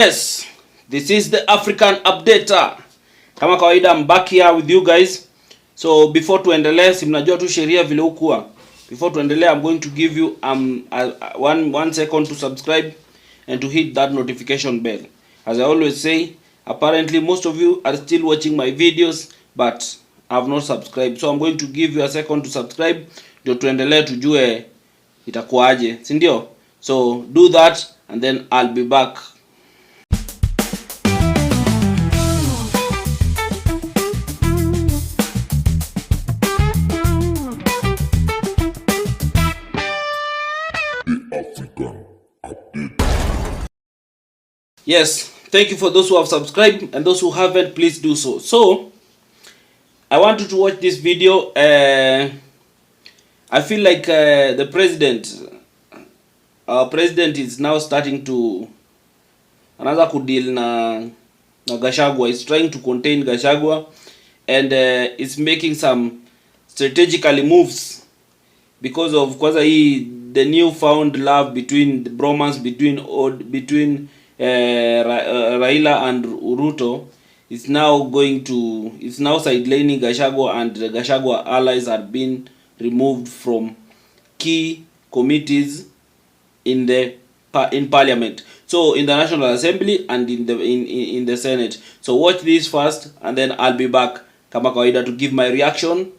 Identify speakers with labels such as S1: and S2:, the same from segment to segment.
S1: Yes, this is the African Updater. Kama kawaida, I'm back here with you guys. So before tuendelee, si mnajua tu sheria vile ukua. Before tuendelee, I'm going to give you one second to subscribe and to hit that notification bell. As I always say, apparently most of you are still watching my videos but have not subscribed. So I'm going to give you a second to subscribe ndio tuendelee tujue itakuaje, si ndio? So do that and then I'll be back. Yes, thank you for those who have subscribed, and those who haven't, please do so. So I want you to watch this video. I feel like our president is now starting to another kudeal na Gachagua. Is trying to contain Gachagua, and is making some strategically moves because of the newfound love between the bromance between Raila and Ruto is now sidelining Gachagua, and the Gachagua allies are being removed from key committees in parliament, so in the National Assembly and in the Senate. So watch this first and then I'll be back kama kawaida to give my reaction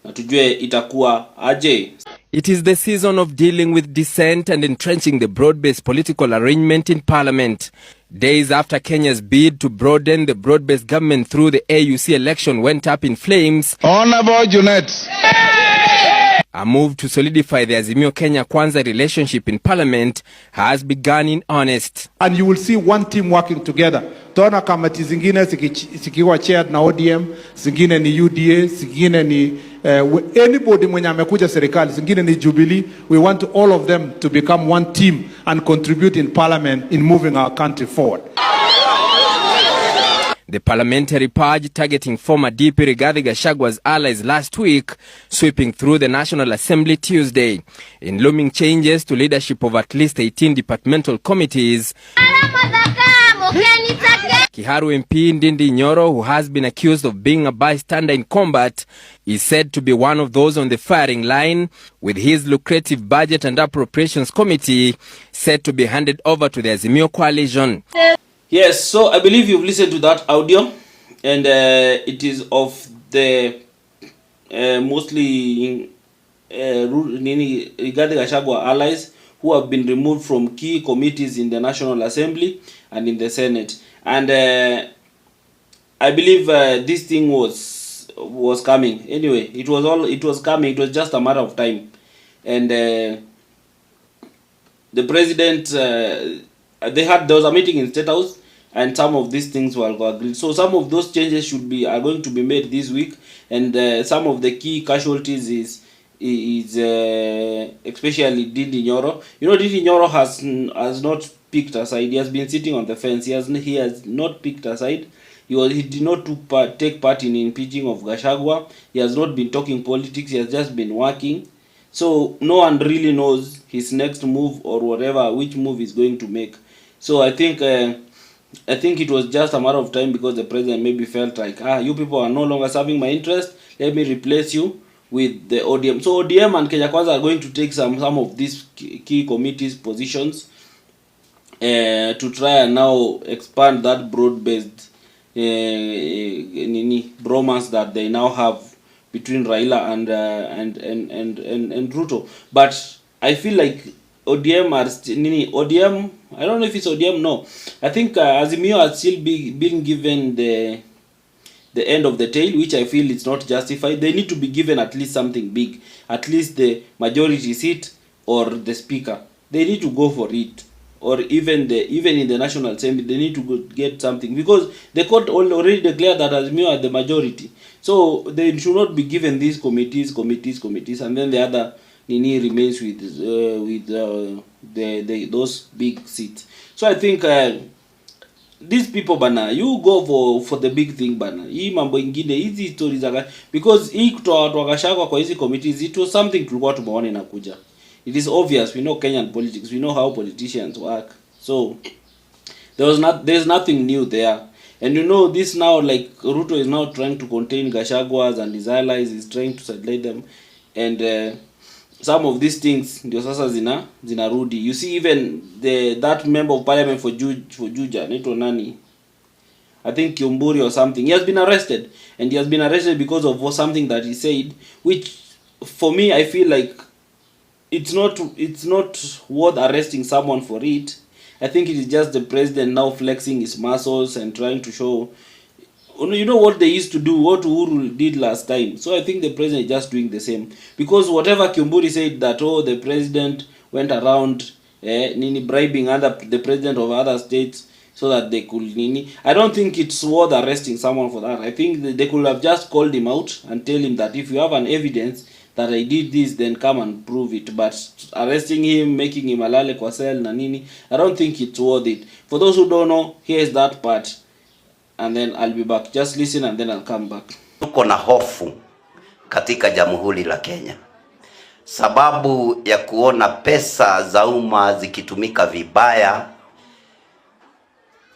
S1: na tujue itakuwa aje.
S2: It is the season of dealing with dissent and entrenching the broad-based political arrangement in Parliament. Days after Kenya's bid to broaden the broad-based government through the AUC election went up in flames,
S3: Honorable Junet,
S2: a move to solidify the Azimio Kenya Kwanza relationship in Parliament has begun in earnest.
S3: And you will see one team working together. Tona kamati zingine sikiwa chaired na ODM, zingine ni UDA, zingine ni anybody mwenye amekuja serikali, zingine ni Jubilee. We want all of them to become one team and contribute in Parliament in moving our country forward.
S2: The parliamentary purge targeting former DP Rigathi Gachagua's allies last week, sweeping through the National Assembly Tuesday. In looming changes to leadership of at least 18 departmental committees, Kiharu MP Ndindi Nyoro, who has been accused of being a bystander in combat, is said to be one of those on the firing line, with his lucrative budget and appropriations committee set to be handed over to the Azimio coalition.
S1: Yes, so I believe you've listened to that audio, and it is of the mostly Rigathi Gachagua allies who have been removed from key committees in the National Assembly and in the Senate. And I believe this thing was coming. Anyway, it was coming. It was just a matter of time. And the president, there was a meeting in State House, and some of these things were agreed. So some of those changes are going to be made this week, and some of the key casualties is especially Ndindi Nyoro. You know, Ndindi Nyoro has not picked a side. He has been sitting on the fence. He has not picked a side. He did not take part in impeaching of Gachagua. He has not been talking politics. He has just been working. So no one really knows his next move or which move he's going to make. So I think it was just a matter of time, because the president maybe felt like, you people are no longer serving my interest. Let me replace you with the ODM. So ODM and Kenya Kwanza are going to take some of these key committees positions to try and now expand that broad-based bromance that they now have between Raila and Ruto. But I feel like ODM ODM, I don't know if it's ODM, no. I think Azimio has still been given the end of the tail, which I feel is not justified. They need to be given at least something big, at least the majority seat or the speaker. They need to go for it, or even in the National Assembly they need to get something, because the court already declared that Azimio are the majority. So they should not be given these committees, and then the other Nini remains with those big seats. So I think these people bana, you go for the big thing bana. Hii mambo ingine hizi stories za, because hii kutoa watu wakashaka kwa hizi committees, it was something tulikuwa tumeona inakuja. It is obvious, we know Kenyan politics, we know how politicians work. So There's nothing new there. And you know, this now, like, Ruto is now trying to contain Gachagua and his allies, is trying to sidelight them, and some of these things ndio sasa zinarudi. You see, even that member of parliament for Juja, naitwa nani, I think Kiumburi or something, he has been arrested, and he has been arrested because of something that he said, which for me, I feel like it's not worth arresting someone for it. I think it is just the president now flexing his muscles and trying to show, you know what they used to do, what Uhuru did last time. So I think the president is just doing the same, because whatever Kiumburi said that, oh, the president went around bribing the president of other states so that they could I don't think it's worth arresting someone for that. I think they could have just called him out and tell him that if you have an evidence that I did this, then come and prove it. But arresting him, making him alale kwa cell na nini, I don't think it's worth it. For those who don't know, here's that part, and then I'll be back. Just listen and then I'll come back.
S4: Tuko na hofu katika Jamhuri la Kenya sababu ya kuona pesa za umma zikitumika vibaya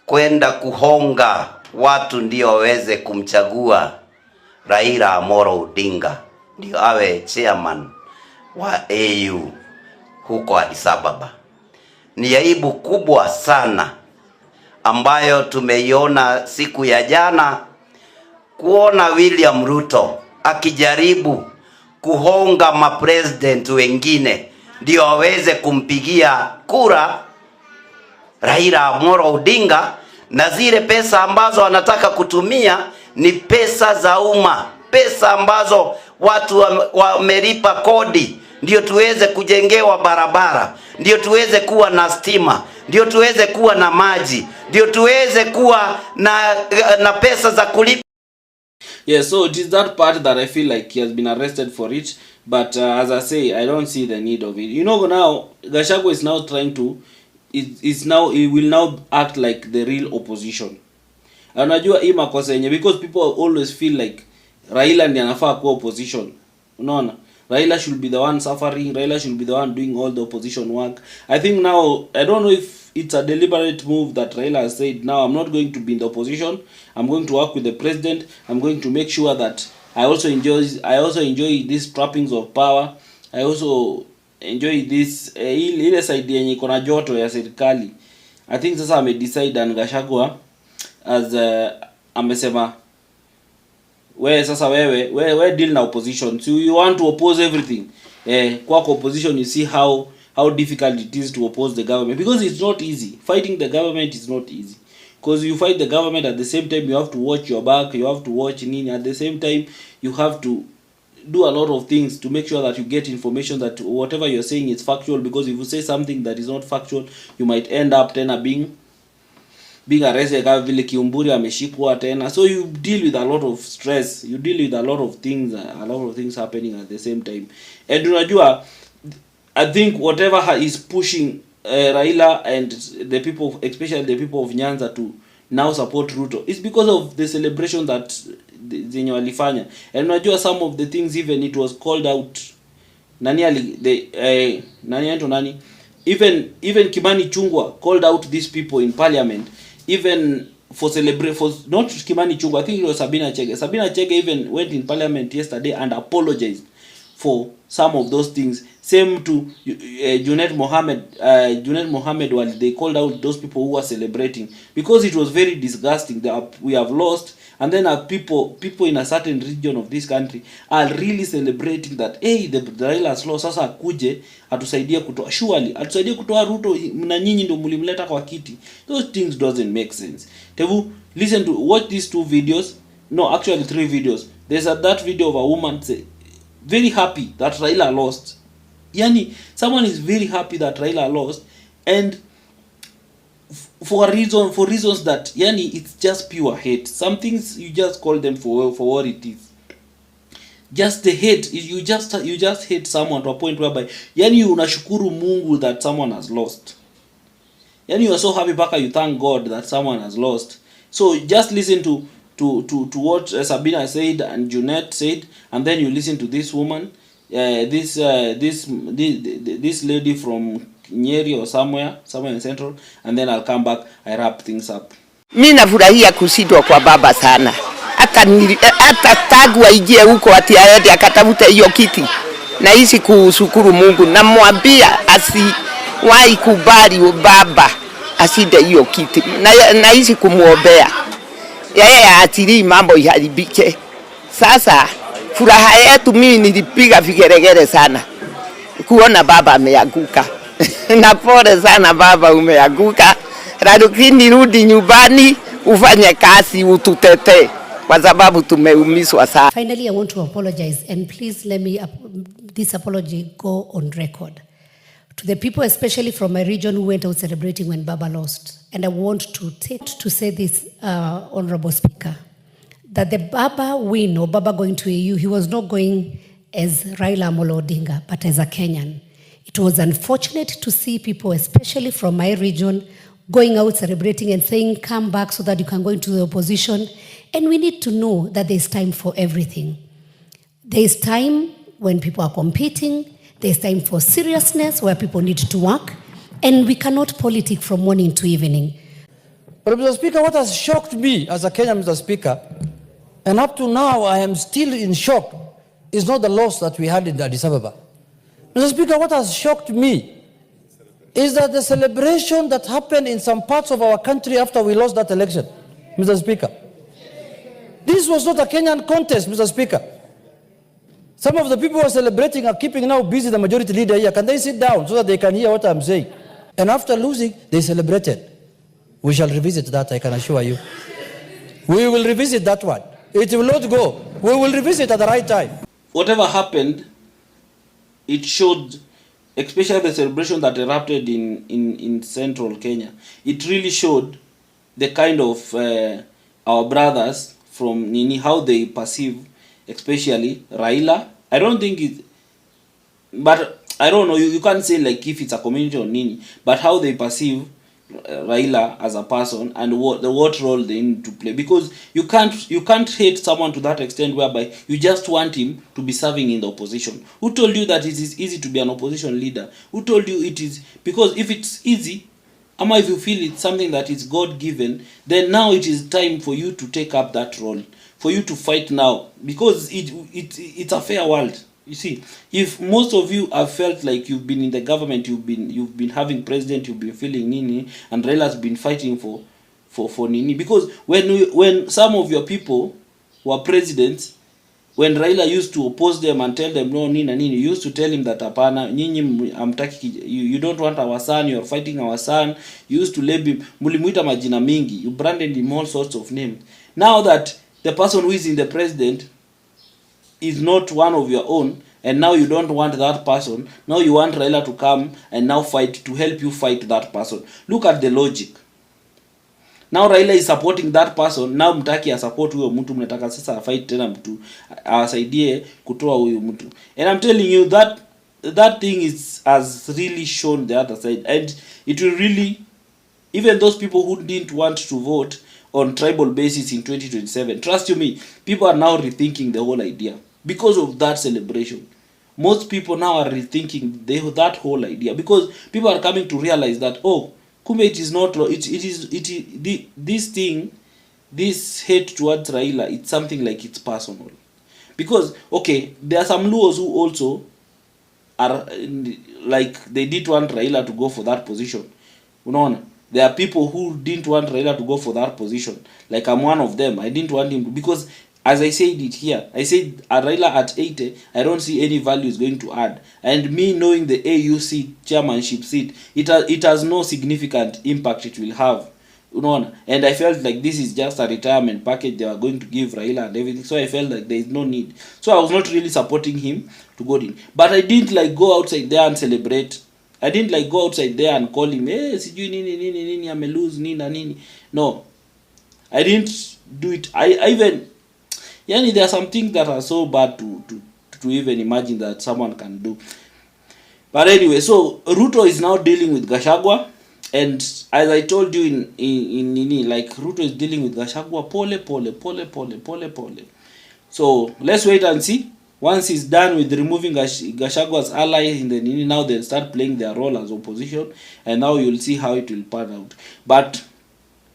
S4: kwenda kuhonga watu ndio waweze kumchagua Raila Amolo Odinga ndio awe chairman wa AU huko Addis Ababa. Ni aibu kubwa sana ambayo tumeiona siku ya jana, kuona William Ruto akijaribu kuhonga mapresident wengine ndio waweze kumpigia kura Raila Amolo Odinga, na zile pesa ambazo anataka kutumia ni pesa za umma, pesa ambazo watu wamelipa kodi ndio tuweze kujengewa barabara, ndio tuweze kuwa na stima, ndio tuweze kuwa na maji, ndio tuweze kuwa na pesa za kulipa.
S1: Yeah, so it is that part that I feel like he has been arrested for it, but as I say, I don't see the need of it. You know, now Gachagua is now trying to he will now act like the real opposition. Unajua hii makosa yenye, because people always feel like Raila ndiye anafaa kuwa opposition. Unaona? Raila should be the one suffering, Raila should be the one doing all the opposition work. I think now, I don't know if it's a deliberate move that Raila has said, now I'm not going to be in the opposition, I'm going to work with the president, I'm going to make sure that I also enjoy these trappings of power, I also enjoy this ile side yenye iko na joto ya serikali. I think sasa amedecide and Gachagua as amesema wewe deal na opposition. So you want to oppose everything. Kwa opposition, you see how difficult it is to oppose the government, because it's not easy. Fighting the government is not easy, because you fight the government, at the same time you have to watch your back, you have to watch nini, at the same time you have to do a lot of things to make sure that you get information that whatever you're saying is factual, because if you say something that is not factual, you might end up tena being arrested kama vile Kiumburi ameshikwa tena. So you deal with a lot of stress, you deal with a lot of things happening at the same time. And unajua, I think whatever is pushing Raila and the people, especially the people of Nyanza, to now support Ruto is because of the celebration that zenye walifanya. And unajua, some of the things, even it was called out, even Kimani Chungwa called out these people in parliament, even for not Kimani Chungwa, I think it was Sabina Chege even went in parliament yesterday and apologized for some of those things. Same to Junet Mohammed, while they called out those people who were celebrating, because it was very disgusting that we have lost, and then people in a certain region of this country are really celebrating that, hey, the Raila has lost, sasa akuje atusaidie kutoa, surely atusaidie kutoa Ruto na nyinyi ndio mlimleta kwa kiti. Those things doesn't make sense. Tevu, watch these 2 videos, no, actually 3 videos. There's that video of a woman very happy that Raila lost. Yani, someone is very happy that Raila lost, and for reasons that, yani, it's just pure hate. Some things you just call them for what it is. Just the hate, you just hate someone to a point whereby, yani, unashukuru Mungu that someone has lost. Yani, you are so happy baka you thank God that someone has lost. So just listen to what Sabina said and Junet said, and then you listen to this woman, this lady from Nyeri or somewhere in Central, and then I'll come back, I wrap things up.
S5: Mimi nafurahia kusidwa kwa baba sana. Hata tangu aingie huko ati aende akatafuta hiyo kiti. Na hisi kushukuru Mungu, na mwambia asiwahi kubali baba asinde hiyo kiti. Na hisi kumuombea. Yeye aachili mambo iharibike. Sasa furaha yetu mimi nilipiga vigeregere sana kuona baba ameanguka. Na pole sana baba, umeanguka. Lakini rudi nyumbani ufanye kazi ututete kwa sababu tumeumizwa sana.
S6: Finally, I want to apologize, and please let me this apology go on record to the people, especially from my region, who went out celebrating when Baba lost. And I want to say this, Honorable Speaker, that the Baba win or Baba going to AU, he was not going as Raila Amolo Odinga, but as a Kenyan. It was unfortunate to see people, especially from my region, going out celebrating and saying, come back so that you can go into the opposition. And we need to know that there's time for everything. There's time when people are competing. There's time for seriousness where people need to work. And we cannot politic from morning to evening.
S7: But Mr. Speaker, what has shocked me as a Kenyan, Mr. Speaker, and up to now I am still in shock, is not the loss that we had in Addis Ababa. Mr. Speaker, what has shocked me is that the celebration that happened in some parts of our country after we lost that election, Mr. Speaker. This was not a Kenyan contest, Mr. Speaker. Some of the people who are celebrating are keeping now busy the majority leader here. Can they sit down so that they can hear what I'm saying? And after losing, they celebrated. We shall revisit that, I can assure you. We will revisit that one. It will not go. We will revisit at the right time.
S1: Whatever happened, it showed, especially the celebration that erupted in central Kenya, it really showed the kind of our brothers from Nini, how they perceive, especially Raila. I don't think it, but I don't know, you can't say like if it's a community or Nini, but how they perceive Raila as a person and what role they need to play, because you can't hate someone to that extent whereby you just want him to be serving in the opposition. Who told you that it is easy to be an opposition leader? Who told you it is? Because if it's easy, or if you feel it's something that is God given, then now it is time for you to take up that role, for you to fight now, because it's a fair world. You see, if most of you have felt like you've been in the government, you've been having president, you've been feeling Nini, and Raila's been fighting for Nini, because when some of your people were presidents, when Raila used to oppose them and tell them no Nini, you used to tell him that apana, nyinyi amtaki, you don't want our son, you're fighting our son. You used to label him, mulimuita majina mingi, you branded him all sorts of names. Now that the person who is in the president is not one of your own, and now you don't want that person, now you want Raila to come and now fight, to help you fight that person. Look at the logic. Now Raila is supporting that person, now mtaki support huyo mtu, mnataka sasa fight tena mtu asaidie kutoa huyo mtu. And I'm telling you that thing has really shown the other side, and it will really, even those people who didn't want to vote on tribal basis in 2027, trust you me, people are now rethinking the whole idea because of that celebration. Most people now are rethinking that whole idea, because people are coming to realize that, oh, kumbe it is not, this hate towards Raila, it's something like it's personal. Because okay, there are some Luos who also are like, they didn't want Raila to go for that position. Unaona? There are people who didn't want Raila to go for that position. Like I'm one of them. I didn't want him to, because as I said it here, I said Raila at 80, I don't see any value is going to add. And me knowing the AU seat, chairmanship seat, it has no significant impact it will have. And I felt like this is just a retirement package they were going to give Raila and everything. So I felt like there is no need. So I was not really supporting him to go in. But I didn't like go outside there and celebrate. I didn't like go outside there and call him, hey, sijui nini, ame lose, nini. No. I didn't do it. I even, there are some things that are so bad to even imagine that someone can do. But anyway, so Ruto is now dealing with Gachagua, and as I told you in like Ruto is dealing with Gachagua pole. So let's wait and see once he's done with removing Gachagua's allies in the Nini, now they'll start playing their role as opposition, and now you'll see how it will pan out. But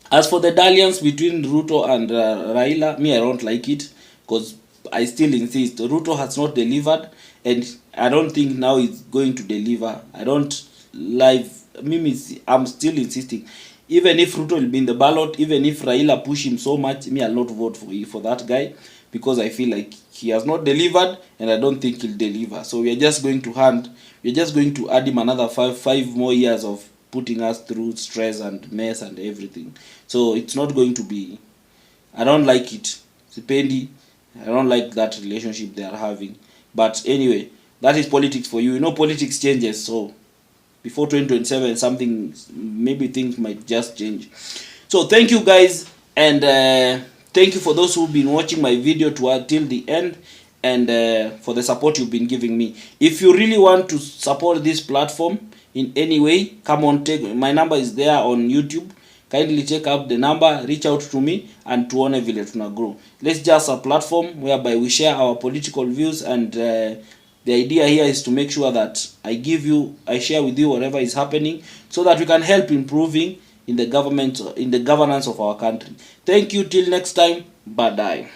S1: as for the dalliance between Ruto and Raila, me, I don't like it, because I still insist Ruto has not delivered, and I don't think now he's going to deliver. I don't I'm still insisting. Even if Ruto will be in the ballot, even if Raila push him so much, me, I'll not vote for that guy, because I feel like he has not delivered, and I don't think he'll deliver. So we're just going to add him another five more years of putting us through stress and mess and everything. So it's not going to be, I don't like it. Sipendi, I don't like that relationship they are having. But anyway, that is politics for you. You know, politics changes, so before 2027 maybe things might just change. So thank you guys, and thank you for those who've been watching my video till the end, and for the support you've been giving me. If you really want to support this platform in any way, come on, my number is there on YouTube. Kindly check out the number, reach out to me, and tuone vile tuna grow. Let's just a platform whereby we share our political views, and the idea here is to make sure that I share with you whatever is happening, so that we can help improving in the governance of our country. Thank you, till next time, bye.